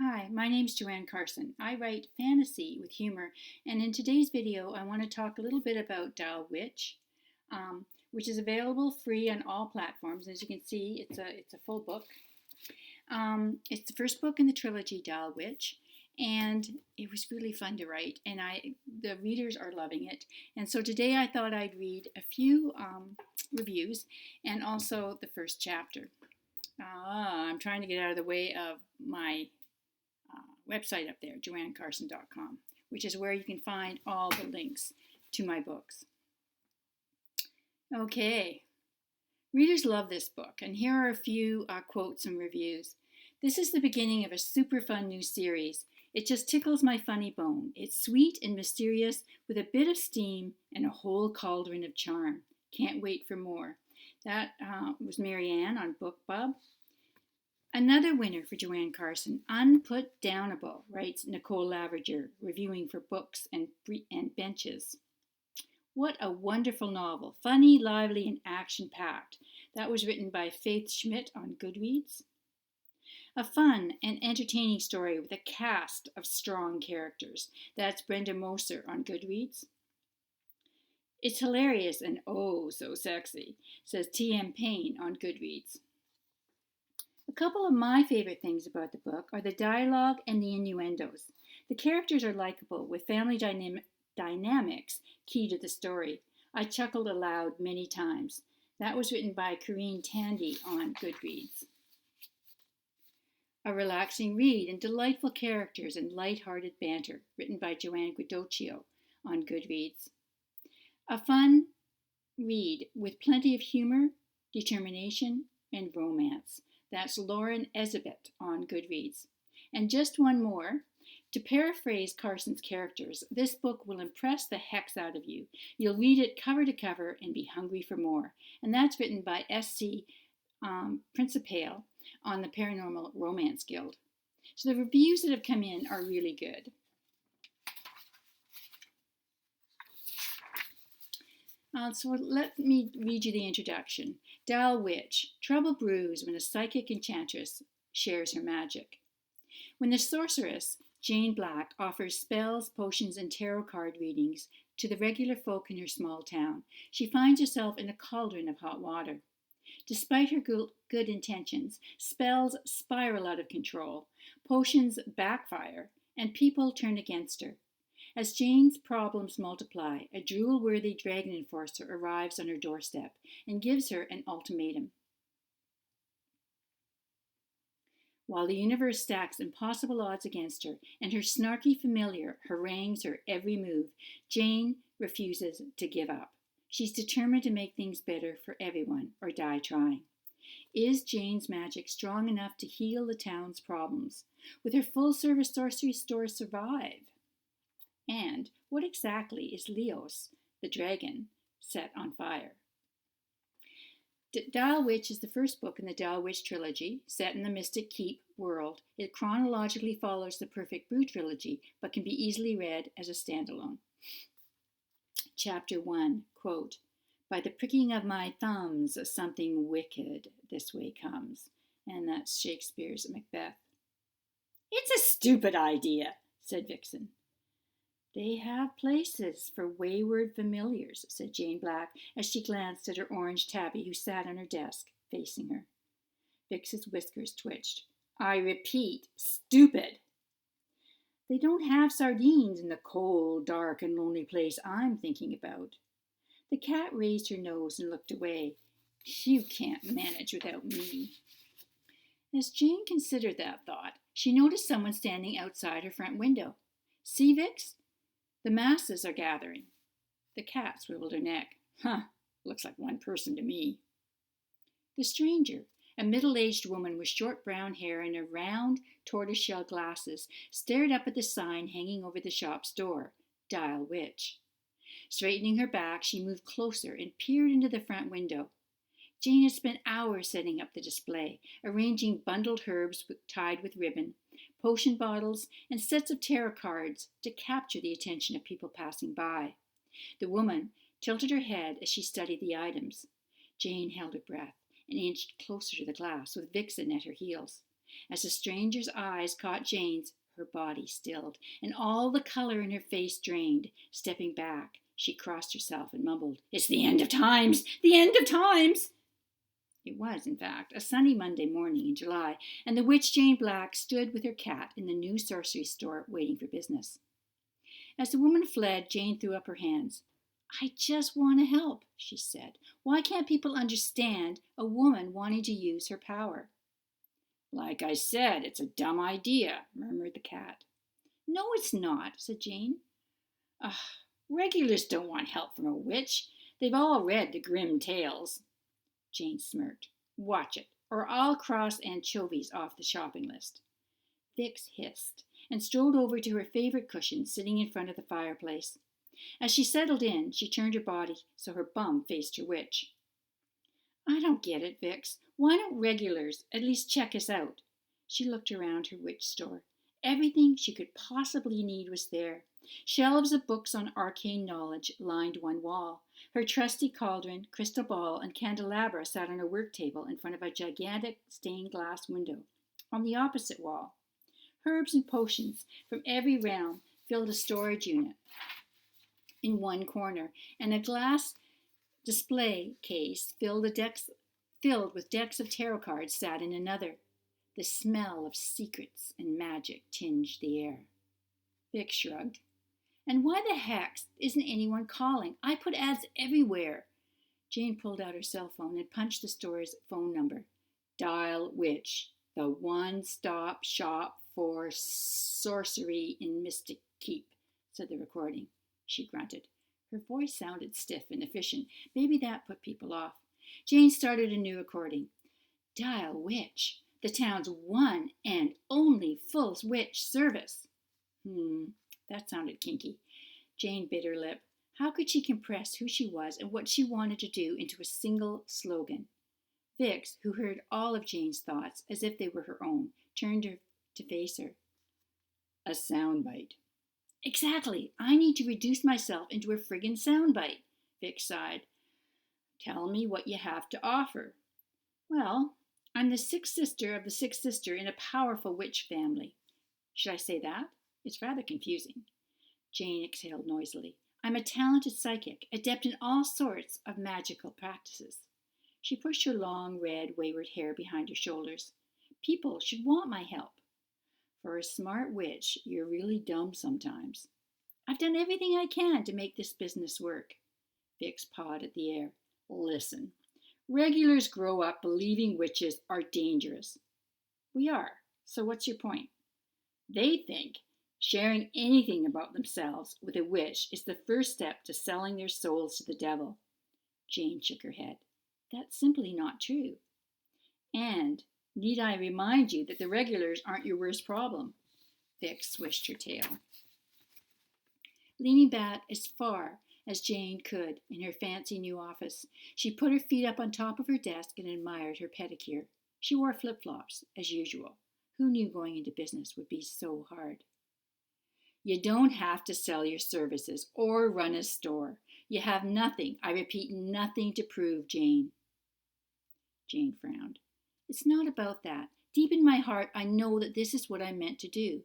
Hi, my name's Joanne Carson. I write fantasy with humor, and in today's video, I want to talk a little bit about Dial Witch, which is available free on all platforms. As you can see, it's a full book. It's the first book in the trilogy, Dial Witch, and it was really fun to write, and the readers are loving it. And so today, I thought I'd read a few reviews and also the first chapter. I'm trying to get out of the way of my website up there, joannecarson.com, which is where you can find all the links to my books. Okay, readers love this book, and here are a few quotes and reviews. This is the beginning of a super fun new series. It just tickles my funny bone. It's sweet and mysterious with a bit of steam and a whole cauldron of charm. Can't wait for more. That was Marianne on BookBub. Another winner for Joanne Carson, Unputdownable, writes Nicole Lavager, reviewing for Books and Benches. What a wonderful novel. Funny, lively, and action-packed. That was written by Faith Schmidt on Goodreads. A fun and entertaining story with a cast of strong characters. That's Brenda Moser on Goodreads. It's hilarious and oh so sexy, says T.M. Payne on Goodreads. A couple of my favorite things about the book are the dialogue and the innuendos. The characters are likable, with family dynamics key to the story. I chuckled aloud many times. That was written by Corinne Tandy on Goodreads. A relaxing read and delightful characters and light-hearted banter, written by Joanne Guidocchio on Goodreads. A fun read with plenty of humor, determination, and romance. That's Lauren Ezebet on Goodreads. And just one more. To paraphrase Carson's characters, this book will impress the heck out of you. You'll read it cover to cover and be hungry for more. And that's written by S.C. Principale on the Paranormal Romance Guild. So the reviews that have come in are really good. So let me read you the introduction. Dial Witch. Trouble brews when a psychic enchantress shares her magic. When the sorceress, Jane Black, offers spells, potions, and tarot card readings to the regular folk in her small town, she finds herself in a cauldron of hot water. Despite her good intentions, spells spiral out of control, potions backfire, and people turn against her. As Jane's problems multiply, a drool-worthy dragon enforcer arrives on her doorstep and gives her an ultimatum. While the universe stacks impossible odds against her and her snarky familiar harangues her every move, Jane refuses to give up. She's determined to make things better for everyone or die trying. Is Jane's magic strong enough to heal the town's problems? Will her full-service sorcery store survive? And what exactly is Leos, the dragon, set on fire? Dial Witch is the first book in the Dial Witch trilogy, set in the Mystic Keep world. It chronologically follows the Perfect Brew trilogy, but can be easily read as a standalone. Chapter 1, quote, "By the pricking of my thumbs, something wicked this way comes." And that's Shakespeare's Macbeth. "It's a stupid idea," said Vixen. "They have places for wayward familiars," said Jane Black as she glanced at her orange tabby who sat on her desk, facing her. Vix's whiskers twitched. "I repeat, stupid." "They don't have sardines in the cold, dark, and lonely place I'm thinking about." The cat raised her nose and looked away. "You can't manage without me." As Jane considered that thought, she noticed someone standing outside her front window. "See, Vix? The masses are gathering." The cat swiveled her neck. "Huh, looks like one person to me." The stranger, a middle-aged woman with short brown hair and a round tortoiseshell glasses, stared up at the sign hanging over the shop's door, Dial Witch. Straightening her back, she moved closer and peered into the front window. Jane had spent hours setting up the display, arranging bundled herbs tied with ribbon, potion bottles, and sets of tarot cards to capture the attention of people passing by. The woman tilted her head as she studied the items. Jane held her breath and inched closer to the glass, with Vixen at her heels. As the stranger's eyes caught Jane's, her body stilled, and all the color in her face drained. Stepping back, she crossed herself and mumbled, "It's the end of times! The end of times!" It was, in fact, a sunny Monday morning in July, and the witch Jane Black stood with her cat in the new sorcery store waiting for business. As the woman fled, Jane threw up her hands. "I just want to help," she said. "Why can't people understand a woman wanting to use her power?" "Like I said, it's a dumb idea," murmured the cat. "No, it's not," said Jane. "Ugh, regulars don't want help from a witch. They've all read the grim tales." Jane smirked. "Watch it, or I'll cross anchovies off the shopping list." Vix hissed and strolled over to her favorite cushion sitting in front of the fireplace. As she settled in, she turned her body so her bum faced her witch. "I don't get it, Vix. Why don't regulars at least check us out?" She looked around her witch store. Everything she could possibly need was there. Shelves of books on arcane knowledge lined one wall. Her trusty cauldron, crystal ball, and candelabra sat on a work table in front of a gigantic stained glass window. On the opposite wall, herbs and potions from every realm filled a storage unit in one corner, and a glass display case filled with decks of tarot cards sat in another. The smell of secrets and magic tinged the air. Vix shrugged. "And why the heck isn't anyone calling? I put ads everywhere." Jane pulled out her cell phone and punched the store's phone number. "Dial Witch, the one-stop shop for sorcery in Mystic Keep," said the recording. She grunted. Her voice sounded stiff and efficient. Maybe that put people off. Jane started a new recording. "Dial Witch, the town's one and only full witch service." That sounded kinky. Jane bit her lip. How could she compress who she was and what she wanted to do into a single slogan? Vix, who heard all of Jane's thoughts as if they were her own, turned to face her. "A soundbite." "Exactly. I need to reduce myself into a friggin' soundbite." Vix sighed. "Tell me what you have to offer." "Well, I'm the sixth sister of the sixth sister in a powerful witch family." Should I say that? It's rather confusing. Jane exhaled noisily. "I'm a talented psychic, adept in all sorts of magical practices." She pushed her long, red, wayward hair behind her shoulders. "People should want my help." "For a smart witch, you're really dumb sometimes." "I've done everything I can to make this business work." Vix pawed at the air. "Listen, regulars grow up believing witches are dangerous." "We are. So what's your point?" "They think sharing anything about themselves with a witch is the first step to selling their souls to the devil." Jane shook her head. "That's simply not true." "And need I remind you that the regulars aren't your worst problem?" Vix swished her tail. Leaning back as far as Jane could in her fancy new office, she put her feet up on top of her desk and admired her pedicure. She wore flip-flops, as usual. Who knew going into business would be so hard? "You don't have to sell your services or run a store. You have nothing, I repeat, nothing to prove, Jane." Jane frowned. "It's not about that. Deep in my heart, I know that this is what I'm meant to do."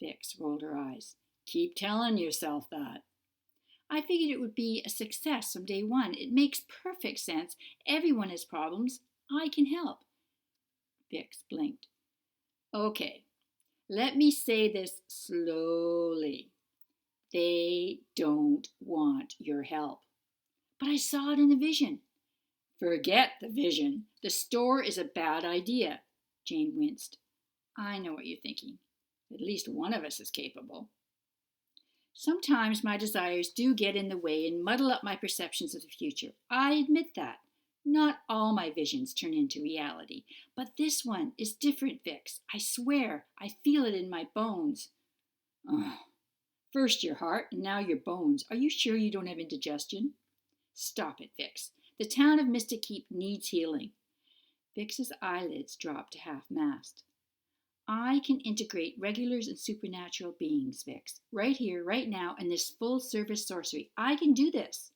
Vix rolled her eyes. "Keep telling yourself that." "I figured it would be a success from day one. It makes perfect sense. Everyone has problems. I can help." Vix blinked. "Okay, let me say this slowly. They don't want your help." "But I saw it in the vision." "Forget the vision. The store is a bad idea." Jane winced. "I know what you're thinking. At least one of us is capable." "Sometimes my desires do get in the way and muddle up my perceptions of the future. I admit that. Not all my visions turn into reality. But this one is different, Vix. I swear, I feel it in my bones." "Ugh. First your heart, and now your bones. Are you sure you don't have indigestion?" "Stop it, Vix. The town of Mystic Keep needs healing." Vix's eyelids dropped to half-mast. "I can integrate regulars and supernatural beings, Vix. Right here, right now, in this full-service sorcery. I can do this."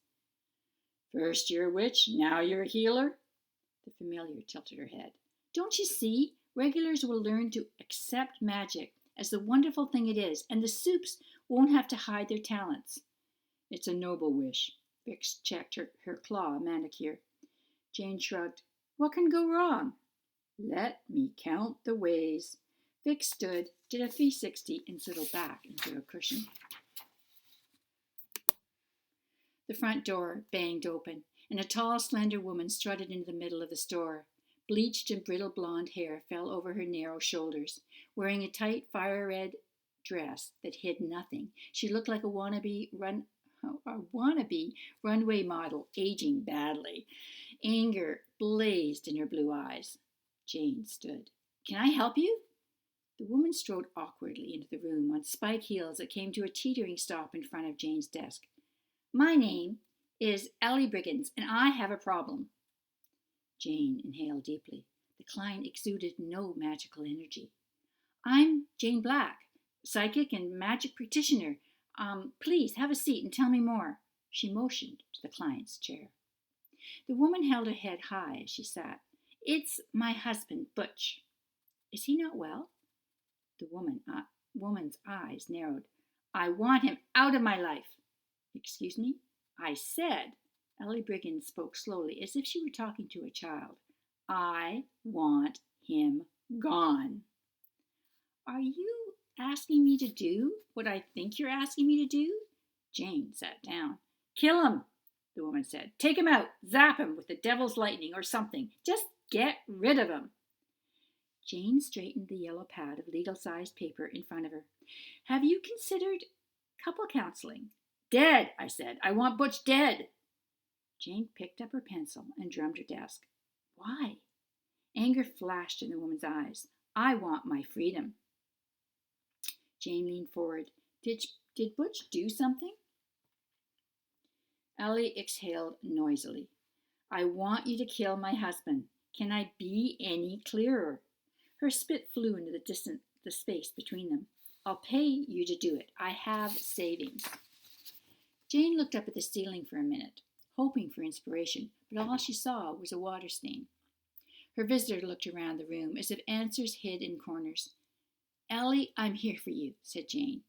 "First you're a witch, now you're a healer?" The familiar tilted her head. "Don't you see? Regulars will learn to accept magic as the wonderful thing it is, and the Supes won't have to hide their talents. It's a noble wish. Vix checked her claw manicure. Jane shrugged. What can go wrong? Let me count the ways. Vix stood, did a 360, and settled back into a cushion. The front door banged open, and a tall, slender woman strutted into the middle of the store. Bleached and brittle blonde hair fell over her narrow shoulders. Wearing a tight fire-red dress that hid nothing, she looked like a wannabe runway model, aging badly. Anger blazed in her blue eyes. Jane stood. Can I help you? The woman strode awkwardly into the room on spike heels that came to a teetering stop in front of Jane's desk. My name is Ellie Briggins, and I have a problem. Jane inhaled deeply. The client exuded no magical energy. I'm Jane Black, psychic and magic practitioner. Please have a seat and tell me more. She motioned to the client's chair. The woman held her head high as she sat. It's my husband, Butch. Is he not well? The woman's eyes narrowed. I want him out of my life. Excuse me? I said, Ellie Briggins spoke slowly, as if she were talking to a child, I want him gone. Are you asking me to do what I think you're asking me to do? Jane sat down. Kill him, the woman said. Take him out. Zap him with the devil's lightning or something. Just get rid of him. Jane straightened the yellow pad of legal-sized paper in front of her. Have you considered couple counseling? Dead, I said. I want Butch dead. Jane picked up her pencil and drummed her desk. Why? Anger flashed in the woman's eyes. I want my freedom. Jane leaned forward. Did Butch do something? Ellie exhaled noisily. I want you to kill my husband. Can I be any clearer? Her spit flew into the space between them. I'll pay you to do it. I have savings. Jane looked up at the ceiling for a minute, hoping for inspiration, but all she saw was a water stain. Her visitor looked around the room as if answers hid in corners. Ellie, I'm here for you, said Jane.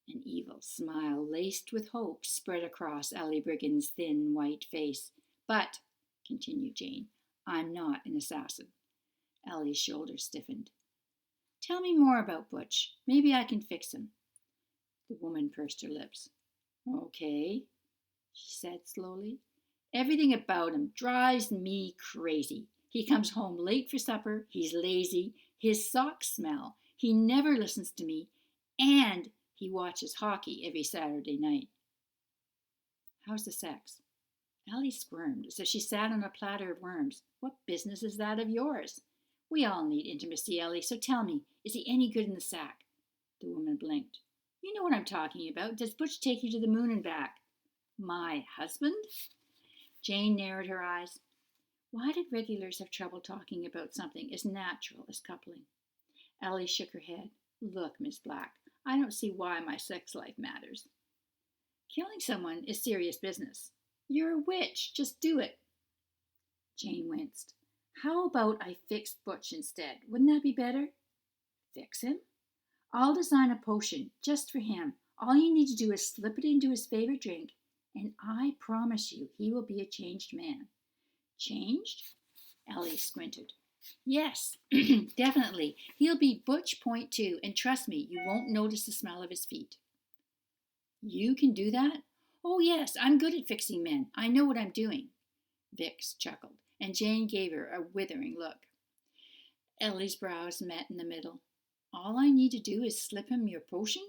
An evil smile laced with hope spread across Ellie Briggins' thin white face. But, continued Jane, I'm not an assassin. Ellie's shoulders stiffened. Tell me more about Butch. Maybe I can fix him. The woman pursed her lips. Okay, she said slowly. Everything about him drives me crazy. He comes home late for supper, he's lazy, his socks smell, he never listens to me, and he watches hockey every Saturday night. How's the sex? Ellie squirmed as if she sat on a platter of worms. What business is that of yours? We all need intimacy, Ellie, so tell me, is he any good in the sack? The woman blinked. You know what I'm talking about. Does Butch take you to the moon and back? My husband? Jane narrowed her eyes. Why did regulars have trouble talking about something as natural as coupling? Ellie shook her head. Look, Miss Black, I don't see why my sex life matters. Killing someone is serious business. You're a witch. Just do it. Jane winced. How about I fix Butch instead? Wouldn't that be better? Fix him? I'll design a potion just for him. All you need to do is slip it into his favorite drink, and I promise you he will be a changed man. Changed? Ellie squinted. Yes, definitely. He'll be Butch.2, and trust me, you won't notice the smell of his feet. You can do that? Oh, yes, I'm good at fixing men. I know what I'm doing. Vix chuckled, and Jane gave her a withering look. Ellie's brows met in the middle. All I need to do is slip him your potion?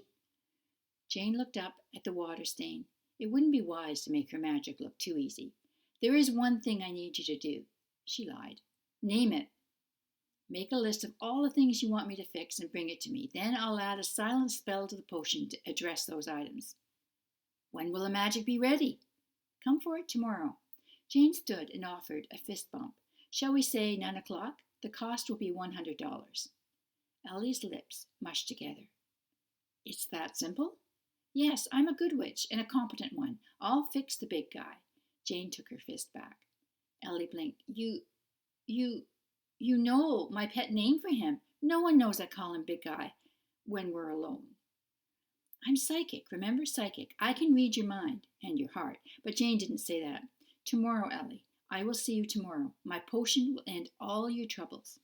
Jane looked up at the water stain. It wouldn't be wise to make her magic look too easy. There is one thing I need you to do. She lied. Name it. Make a list of all the things you want me to fix and bring it to me. Then I'll add a silent spell to the potion to address those items. When will the magic be ready? Come for it tomorrow. Jane stood and offered a fist bump. Shall we say 9 o'clock? The cost will be $100. Ellie's lips mushed together. It's that simple? Yes, I'm a good witch and a competent one. I'll fix the big guy. Jane took her fist back. Ellie blinked. You know my pet name for him. No one knows I call him Big Guy when we're alone. I'm psychic, remember? Psychic. I can read your mind and your heart. But Jane didn't say that. Tomorrow, Ellie. I will see you tomorrow. My potion will end all your troubles.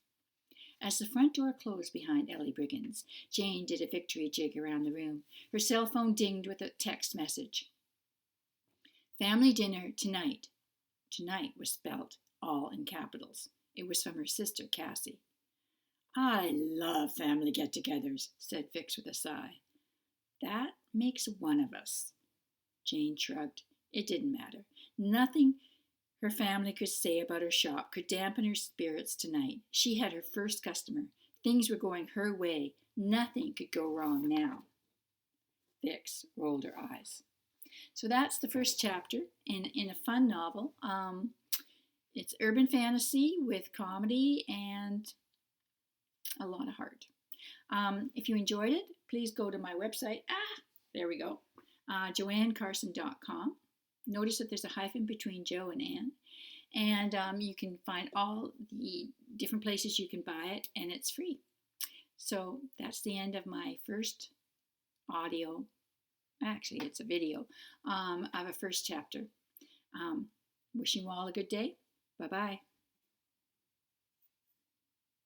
As the front door closed behind Ellie Briggins, Jane did a victory jig around the room. Her cell phone dinged with a text message. Family dinner tonight. Tonight was spelled all in capitals. It was from her sister, Cassie. I love family get-togethers, said Vix with a sigh. That makes one of us. Jane shrugged. It didn't matter. Nothing her family could say about her shop could dampen her spirits tonight. She had her first customer. Things were going her way. Nothing could go wrong now. Vix rolled her eyes. So that's the first chapter in a fun novel. It's urban fantasy with comedy and a lot of heart. If you enjoyed it, please go to my website. There we go. JoanneCarson.com. Notice that there's a hyphen between Joe and Anne. And you can find all the different places you can buy it, and it's free. So that's the end of my first audio. Actually, it's a video of a first chapter. Wishing you all a good day. Bye-bye.